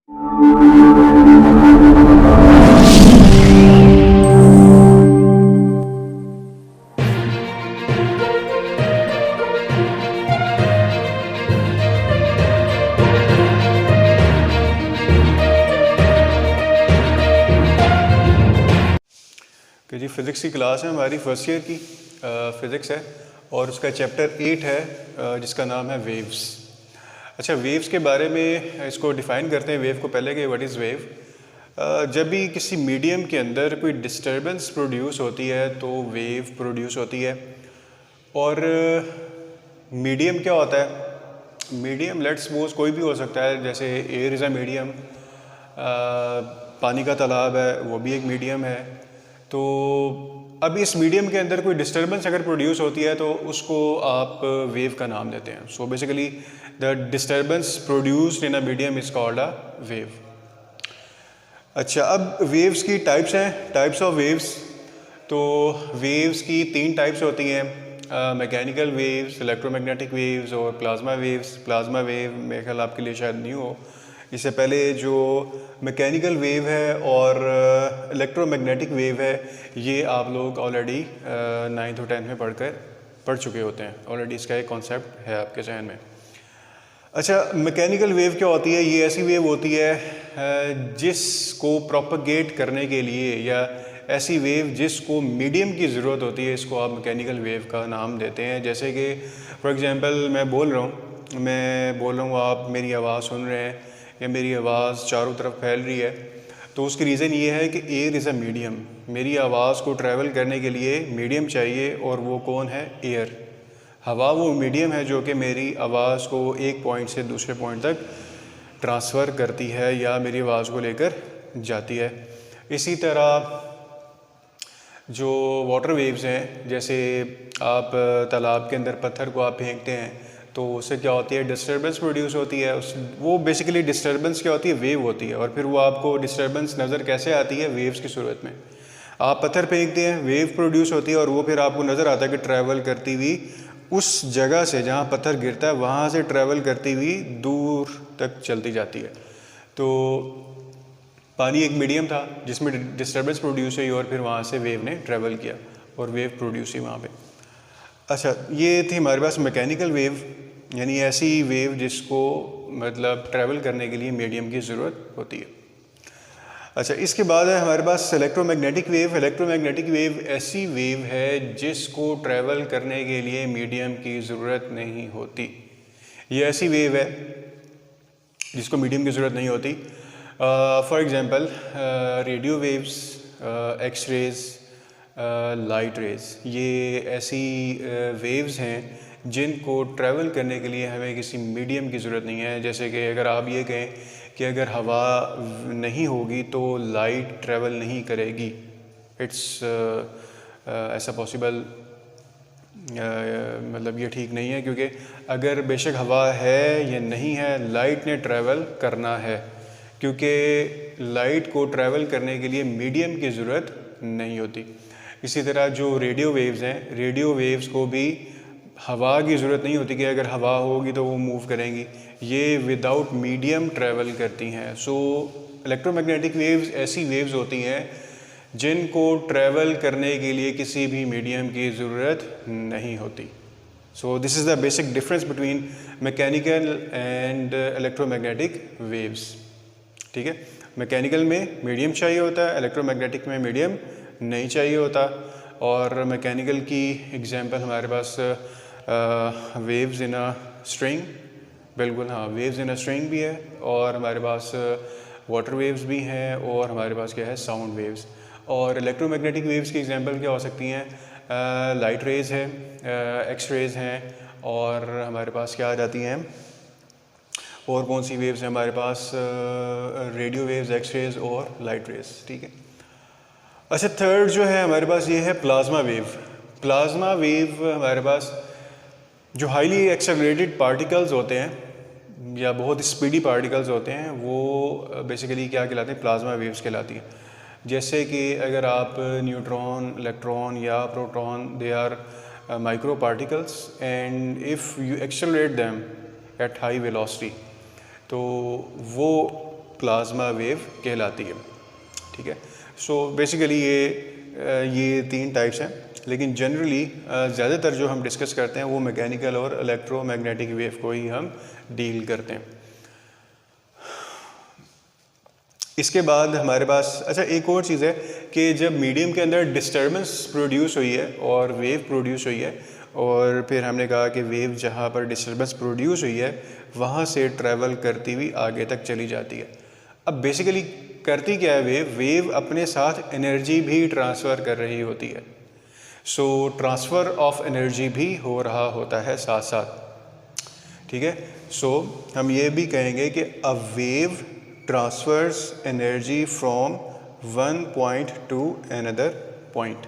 कि जी फ़िज़िक्स की क्लास है हमारी फर्स्ट ईयर की फ़िज़िक्स है और उसका चैप्टर 8 है जिसका नाम है वेव्स। अच्छा, वेव्स के बारे में इसको डिफ़ाइन करते हैं वेव को पहले कि व्हाट इज़ वेव। जब भी किसी मीडियम के अंदर कोई डिस्टर्बेंस प्रोड्यूस होती है तो वेव प्रोड्यूस होती है। और मीडियम क्या होता है? मीडियम लेट्स सपोज कोई भी हो सकता है, जैसे एयर इज़ अ मीडियम, पानी का तालाब है वो भी एक मीडियम है। तो अब इस मीडियम के अंदर कोई डिस्टर्बेंस अगर प्रोड्यूस होती है तो उसको आप वेव का नाम देते हैं। So basically the disturbance produced in a medium is called a wave. अच्छा, अब वेव्स की टाइप्स हैं, टाइप्स ऑफ वेव्स। तो वेव्स की 3 टाइप्स होती हैं, मैकेनिकल वेव्स, इलेक्ट्रोमैग्नेटिक वेव्स और प्लाज्मा वेव्स। प्लाज्मा वेव मेरे ख्याल आपके लिए शायद न्यू हो। इससे पहले जो मैकेनिकल वेव है और इलेक्ट्रोमैग्नेटिक वेव है ये आप लोग ऑलरेडी 9th और 10th में पढ़ चुके होते हैं ऑलरेडी। इसका एक कॉन्सेप्ट है आपके जहन में। अच्छा, मैकेनिकल वेव क्या होती है? ये ऐसी वेव होती है जिसको प्रोपगेट करने के लिए, या ऐसी वेव जिसको मीडियम की ज़रूरत होती है, इसको आप मैकेनिकल वेव का नाम देते हैं। जैसे कि फॉर एग्जांपल मैं बोल रहा हूँ, आप मेरी आवाज़ सुन रहे हैं या मेरी आवाज़ चारों तरफ फैल रही है, तो उसकी रीज़न ये है कि एयर इज़ अ मीडियम। मेरी आवाज़ को ट्रैवल करने के लिए मीडियम चाहिए, और वो कौन है? एयर। हवा वो मीडियम है जो कि मेरी आवाज़ को एक पॉइंट से दूसरे पॉइंट तक ट्रांसफ़र करती है या मेरी आवाज़ को लेकर जाती है। इसी तरह जो वाटर वेव्स हैं, जैसे आप तालाब के अंदर पत्थर को आप फेंकते हैं तो उससे क्या होती है? डिस्टर्बेंस प्रोड्यूस होती है। वो बेसिकली डिस्टर्बेंस क्या होती है? वेव होती है। और फिर वो आपको डिस्टर्बेंस नज़र कैसे आती है? वेव्स की सूरत में। आप पत्थर फेंकते हैं, वेव प्रोड्यूस होती है और वो फिर आपको नज़र आता है कि ट्रैवल करती हुई उस जगह से जहाँ पत्थर गिरता है वहाँ से ट्रैवल करती हुई दूर तक चलती जाती है। तो पानी एक मीडियम था जिसमें डिस्टर्बेंस प्रोड्यूस हुई और फिर वहाँ से वेव ने ट्रैवल किया और वेव प्रोड्यूस हुई वहाँ पे। अच्छा, ये थी हमारे पास मैकेनिकल वेव, यानी ऐसी वेव जिसको मतलब ट्रैवल करने के लिए मीडियम की ज़रूरत होती है। अच्छा, इसके बाद है हमारे पास इलेक्ट्रोमैग्नेटिक वेव। इलेक्ट्रोमैग्नेटिक वेव ऐसी वेव है जिसको ट्रैवल करने के लिए मीडियम की ज़रूरत नहीं होती। ये ऐसी वेव है जिसको मीडियम की ज़रूरत नहीं होती। For example radio waves, X rays, light rays, ये ऐसी वेव्स हैं जिनको ट्रैवल करने के लिए हमें किसी मीडियम की ज़रूरत नहीं है। जैसे कि अगर आप ये कहें कि अगर हवा नहीं होगी तो लाइट ट्रैवल नहीं करेगी, इट्स ऐसा पॉसिबल मतलब ये ठीक नहीं है, क्योंकि अगर बेशक हवा है या नहीं है, लाइट ने ट्रैवल करना है, क्योंकि लाइट को ट्रैवल करने के लिए मीडियम की ज़रूरत नहीं होती। इसी तरह जो रेडियो वेव्स हैं, रेडियो वेव्स को भी हवा की ज़रूरत नहीं होती कि अगर हवा होगी तो वो मूव करेंगी, ये विदाउट मीडियम ट्रैवल करती हैं। सो इलेक्ट्रोमैग्नेटिक वेव्स ऐसी वेव्स होती हैं जिनको ट्रैवल करने के लिए किसी भी मीडियम की ज़रूरत नहीं होती। So this is the basic difference between mechanical and electromagnetic waves. ठीक है, मैकेनिकल में मीडियम चाहिए होता है, इलेक्ट्रोमैग्नेटिक में मीडियम नहीं चाहिए होता। और मैकेनिकल की एग्जांपल हमारे पास वेव्स इन अ स्ट्रिंग, बिल्कुल हाँ, वेव्स इन अ स्ट्रिंग भी है, और हमारे पास वाटर वेव्स भी हैं, और हमारे पास क्या है? Sound waves. और इलेक्ट्रोमैग्नेटिक वेव्स की एग्जांपल क्या हो सकती हैं? लाइट रेज़ है, एक्स रेज़ हैं, और हमारे पास क्या आ जाती हैं? और कौन सी वेव्स हैं हमारे पास? रेडियो वेव्स, एक्स रेज़ और लाइट रेज़। ठीक है। अच्छा, थर्ड जो है हमारे पास ये है प्लाज्मा वेव। प्लाज्मा वेव हमारे पास जो हाईली एक्सेलरेटेड पार्टिकल्स होते हैं या बहुत स्पीडी पार्टिकल्स होते हैं वो बेसिकली क्या कहलाते हैं? प्लाज्मा वेव्स कहलाती हैं। जैसे कि अगर आप न्यूट्रॉन, इलेक्ट्रॉन या proton, they are micro particles, and if you accelerate them at high velocity, तो वो प्लाज्मा वेव कहलाती है, ठीक है। सो बेसिकली ये 3 टाइप्स हैं, लेकिन जनरली ज़्यादातर जो हम डिस्कस करते हैं वो मैकेनिकल और इलेक्ट्रोमैग्नेटिक वेव को ही हम डील करते हैं। इसके बाद हमारे पास अच्छा एक और चीज़ है कि जब मीडियम के अंदर डिस्टर्बेंस प्रोड्यूस हुई है और वेव प्रोड्यूस हुई है, और फिर हमने कहा कि वेव जहाँ पर डिस्टर्बेंस प्रोड्यूस हुई है वहाँ से ट्रैवल करती हुई आगे तक चली जाती है। अब बेसिकली करती क्या है वेव अपने साथ एनर्जी भी ट्रांसफ़र कर रही होती है। सो ट्रांसफ़र ऑफ एनर्जी भी हो रहा होता है साथ साथ, ठीक है। सो हम ये भी कहेंगे कि a wave transfers energy from one point to another point.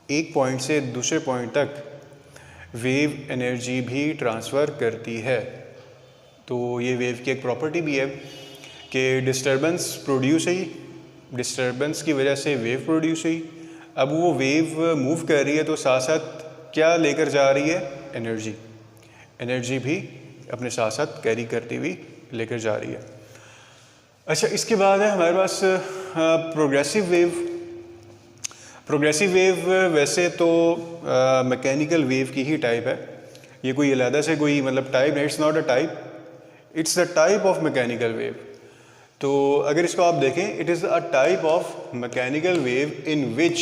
एक पॉइंट से दूसरे पॉइंट तक वेव एनर्जी भी ट्रांसफ़र करती है। तो ये वेव की एक प्रॉपर्टी भी है कि डिस्टर्बेंस प्रोड्यूस हुई, डिस्टर्बेंस की वजह से वेव प्रोड्यूस हुई। अब वो वेव मूव कर रही है तो साथ साथ क्या लेकर जा रही है, एनर्जी। एनर्जी भी अपने साथ साथ कैरी करती हुई लेकर जा रही है। अच्छा, इसके बाद है हमारे पास प्रोग्रेसिव वेव। प्रोग्रेसिव वेव वैसे तो मैकेनिकल वेव की ही टाइप है, ये कोई अलग से कोई मतलब टाइप नहीं, it's not a type, it's the type of mechanical wave. तो अगर इसको आप देखें, it is a type of mechanical wave in which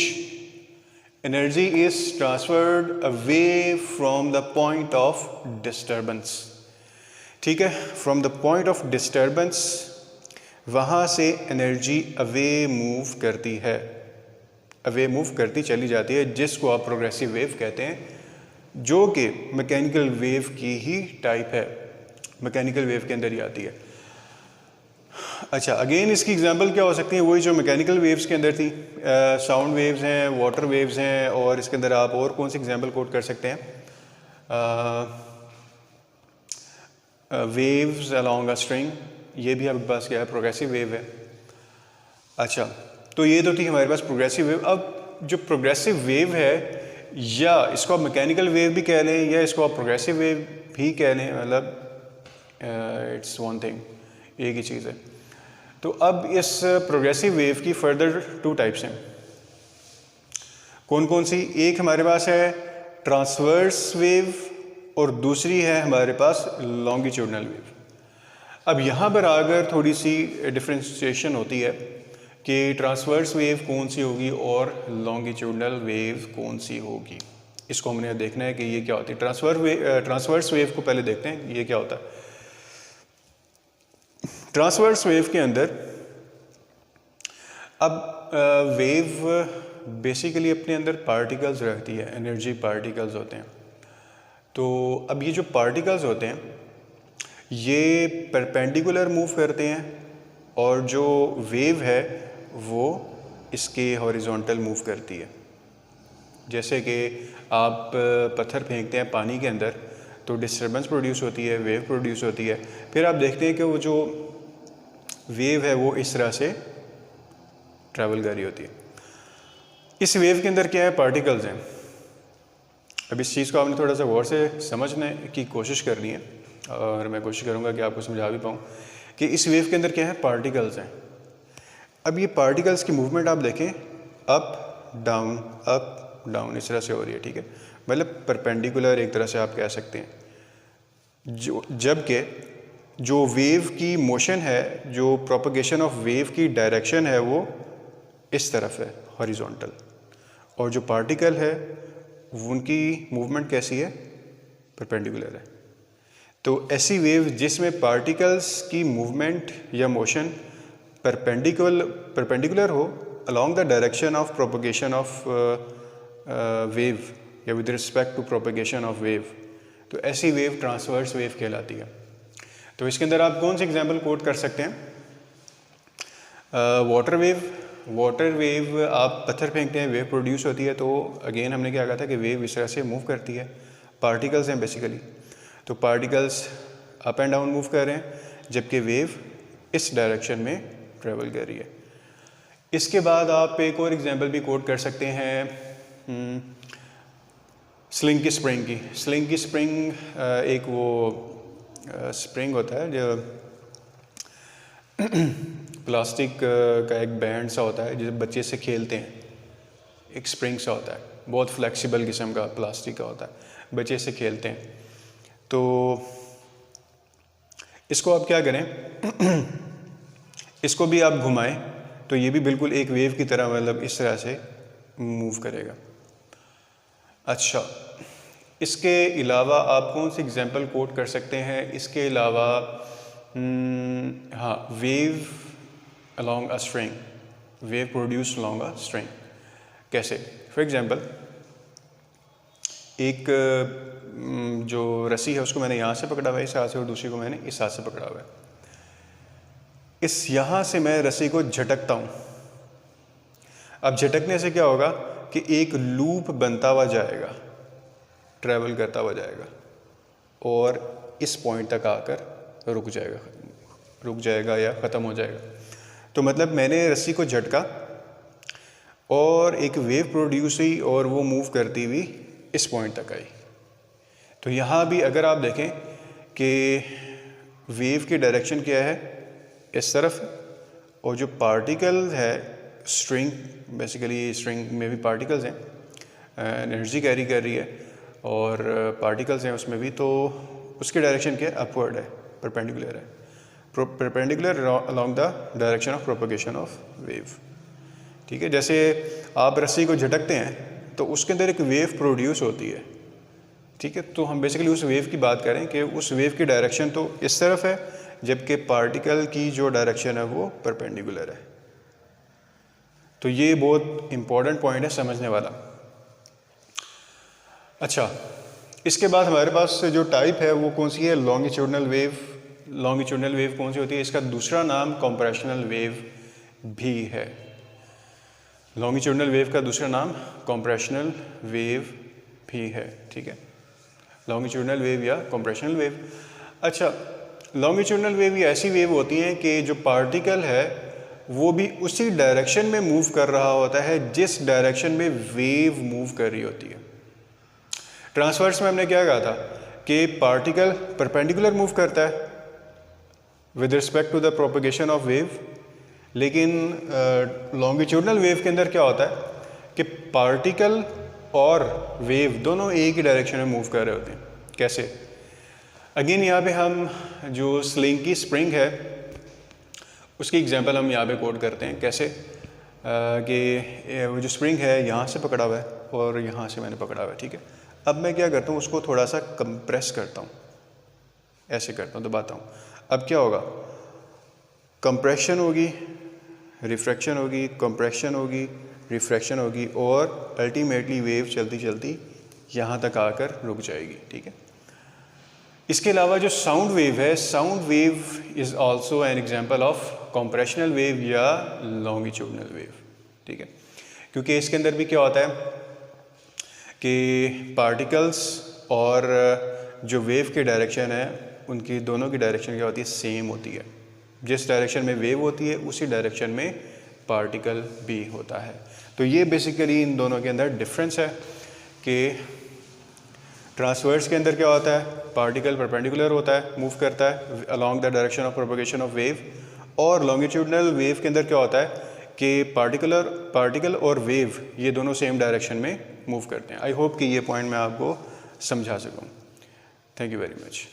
energy is transferred away from the point of disturbance, ठीक है। From the point of disturbance वहाँ से energy away move करती है, अवे मूव करती चली जाती है, जिसको आप प्रोग्रेसिव वेव कहते हैं, जो कि मैकेनिकल वेव की ही टाइप है, मैकेनिकल वेव के अंदर ही आती है। अच्छा, अगेन इसकी एग्जांपल क्या हो सकती है, वही जो मैकेनिकल वेव्स के अंदर थी, साउंड वेव्स हैं, वाटर वेव्स हैं, और इसके अंदर आप और कौन सी एग्जांपल कोट कर सकते हैं, वेव्स अलोंग अ स्ट्रिंग, ये भी आपके पास क्या है, प्रोग्रेसिव वेव है। अच्छा, तो ये तो थी हमारे पास प्रोग्रेसिव वेव। अब जो प्रोग्रेसिव वेव है, या इसको आप मैकेनिकल वेव भी कह लें या इसको आप प्रोग्रेसिव वेव भी कह लें, मतलब इट्स वन थिंग, एक ही चीज़ है। तो अब इस प्रोग्रेसिव वेव की फर्दर 2 टाइप्स हैं। कौन कौन सी, एक हमारे पास है ट्रांसवर्स वेव और दूसरी है हमारे पास लॉन्गिट्यूडनल वेव। अब यहाँ पर आकर थोड़ी सी डिफ्रेंशिएशन होती है कि ट्रांसवर्स वेव कौन सी होगी और लॉन्गिट्यूडनल वेव कौन सी होगी। इसको हमने देखना है कि ये क्या होती है। ट्रांसवर्स वेव को पहले देखते हैं ये क्या होता है। ट्रांसवर्स वेव के अंदर अब वेव बेसिकली अपने अंदर पार्टिकल्स रखती है, एनर्जी पार्टिकल्स होते हैं। तो अब ये जो पार्टिकल्स होते हैं ये परपेंडिकुलर मूव करते हैं, और जो वेव है वो इसके हॉरिजॉन्टल मूव करती है। जैसे कि आप पत्थर फेंकते हैं पानी के अंदर तो डिस्टर्बेंस प्रोड्यूस होती है, वेव प्रोड्यूस होती है, फिर आप देखते हैं कि वो जो वेव है वो इस तरह से ट्रैवल कर रही होती है। इस वेव के अंदर क्या है, पार्टिकल्स हैं। अब इस चीज़ को आपने थोड़ा सा गौर से समझने की कोशिश करनी है, और मैं कोशिश करूँगा कि आपको समझा भी पाऊँ कि इस वेव के अंदर क्या है, पार्टिकल्स हैं। अब ये पार्टिकल्स की मूवमेंट आप देखें, अप डाउन इस तरह से हो रही है, ठीक है, मतलब परपेंडिकुलर एक तरह से आप कह सकते हैं। जबकि जो वेव की मोशन है, जो प्रोपगेशन ऑफ वेव की डायरेक्शन है वो इस तरफ है, हॉरिजॉन्टल, और जो पार्टिकल है उनकी मूवमेंट कैसी है, परपेंडिकुलर है। तो ऐसी वेव जिसमें पार्टिकल्स की मूवमेंट या मोशन परपेंडिकुलर हो along the direction of propagation of wave या with respect to propagation of wave, तो ऐसी वेव ट्रांसवर्स वेव कहलाती है। तो इसके अंदर आप कौन सी एग्जांपल कोट कर सकते हैं, वाटर वेव। वाटर वेव आप पत्थर फेंकते हैं, वेव प्रोड्यूस होती है, तो अगेन हमने क्या कहा था कि वेव इस तरह से मूव करती है, पार्टिकल्स हैं बेसिकली, तो particles up and down move कर रहे हैं, जबकि वेव इस डायरेक्शन में ट्रेवल कर रही है। इसके बाद आप एक और एग्जांपल भी कोट कर सकते हैं स्लिंग की स्प्रिंग की। स्लिंग की स्प्रिंग एक वो स्प्रिंग होता है जो प्लास्टिक का एक बैंड सा होता है जिसे बच्चे से खेलते हैं, एक स्प्रिंग सा होता है, बहुत फ्लेक्सिबल किस्म का प्लास्टिक का होता है, बच्चे से खेलते हैं। तो इसको आप क्या करें, इसको भी आप घुमाएं तो ये भी बिल्कुल एक वेव की तरह मतलब इस तरह से मूव करेगा। अच्छा, इसके अलावा आप कौन सी एग्जांपल कोट कर सकते हैं? इसके अलावा हाँ, wave along a string, wave produce along a string. कैसे? फॉर एग्जांपल, एक जो रस्सी है उसको मैंने यहाँ से पकड़ा हुआ है इस हाथ से, और दूसरी को मैंने इस हाथ से पकड़ा हुआ है। इस यहाँ से मैं रस्सी को झटकता हूँ। अब झटकने से क्या होगा कि एक लूप बनता हुआ जाएगा, ट्रैवल करता हुआ जाएगा और इस पॉइंट तक आकर रुक जाएगा या ख़त्म हो जाएगा। तो मतलब मैंने रस्सी को झटका और एक वेव प्रोड्यूस हुई और वो मूव करती हुई इस पॉइंट तक आई। तो यहाँ भी अगर आप देखें कि वेव की डायरेक्शन क्या है, इस तरफ, और जो पार्टिकल है स्ट्रिंग, बेसिकली स्ट्रिंग में भी पार्टिकल्स हैं, एनर्जी कैरी कर रही है और पार्टिकल्स हैं उसमें भी, तो उसकी डायरेक्शन क्या है, अपवर्ड है, परपेंडिकुलर है, perpendicular along the direction of propagation of wave. ठीक है, जैसे आप रस्सी को झटकते हैं तो उसके अंदर एक वेव प्रोड्यूस होती है। ठीक है, तो हम बेसिकली उस वेव की बात करें कि उस वेव की डायरेक्शन तो इस तरफ है, जबकि पार्टिकल की जो डायरेक्शन है वो परपेंडिकुलर है। तो ये बहुत इंपॉर्टेंट पॉइंट है समझने वाला। अच्छा, इसके बाद हमारे पास जो टाइप है वो कौन सी है, लॉन्गिट्यूडनल वेव। लॉन्गिट्यूडनल वेव कौन सी होती है? इसका दूसरा नाम कॉम्प्रेशनल वेव भी है। लॉन्गिट्यूडनल वेव का दूसरा नाम कॉम्प्रेशनल वेव भी है। ठीक है, लॉन्गिट्यूडनल वेव या कॉम्प्रेशनल वेव। अच्छा, लॉन्गिट्यूडनल वेव ये ऐसी वेव होती हैं कि जो पार्टिकल है वो भी उसी डायरेक्शन में मूव कर रहा होता है जिस डायरेक्शन में वेव मूव कर रही होती है। ट्रांसवर्स में हमने क्या कहा था कि पार्टिकल परपेंडिकुलर मूव करता है with respect to the propagation of wave, लेकिन लॉन्गिट्यूडनल वेव के अंदर क्या होता है कि पार्टिकल और वेव दोनों एक ही डायरेक्शन में मूव कर रहे होते हैं। कैसे? अगेन यहाँ पे हम जो स्लिंग की स्प्रिंग है उसकी एग्जांपल हम यहाँ पे कोड करते हैं। कैसे कि वो जो स्प्रिंग है यहाँ से पकड़ा हुआ है और यहाँ से मैंने पकड़ा हुआ है। ठीक है, अब मैं क्या करता हूँ, उसको थोड़ा सा कंप्रेस करता हूँ, ऐसे करता हूँ, दबाता हूँ। अब क्या होगा, कंप्रेशन होगी, रिफ्रैक्शन होगी, कंप्रेशन होगी, रिफ्रैक्शन होगी और अल्टीमेटली वेव चलती चलती यहाँ तक आकर रुक जाएगी। ठीक है, इसके अलावा जो साउंड वेव है, sound wave is also an example of compressional wave या लॉन्गिट्यूडनल वेव। ठीक है, क्योंकि इसके अंदर भी क्या होता है कि पार्टिकल्स और जो वेव की डायरेक्शन है उनकी दोनों की डायरेक्शन क्या होती है, सेम होती है। जिस डायरेक्शन में वेव होती है उसी डायरेक्शन में पार्टिकल भी होता है। तो ये बेसिकली इन दोनों के अंदर डिफरेंस है कि ट्रांसवर्स के अंदर क्या होता है, पार्टिकल परपेंडिकुलर होता है, मूव करता है along the direction of propagation of wave, और लॉन्गिट्यूडनल वेव के अंदर क्या होता है कि पार्टिकल और वेव ये दोनों सेम डायरेक्शन में मूव करते हैं। आई होप कि ये पॉइंट मैं आपको समझा सकूँ। Thank you very much.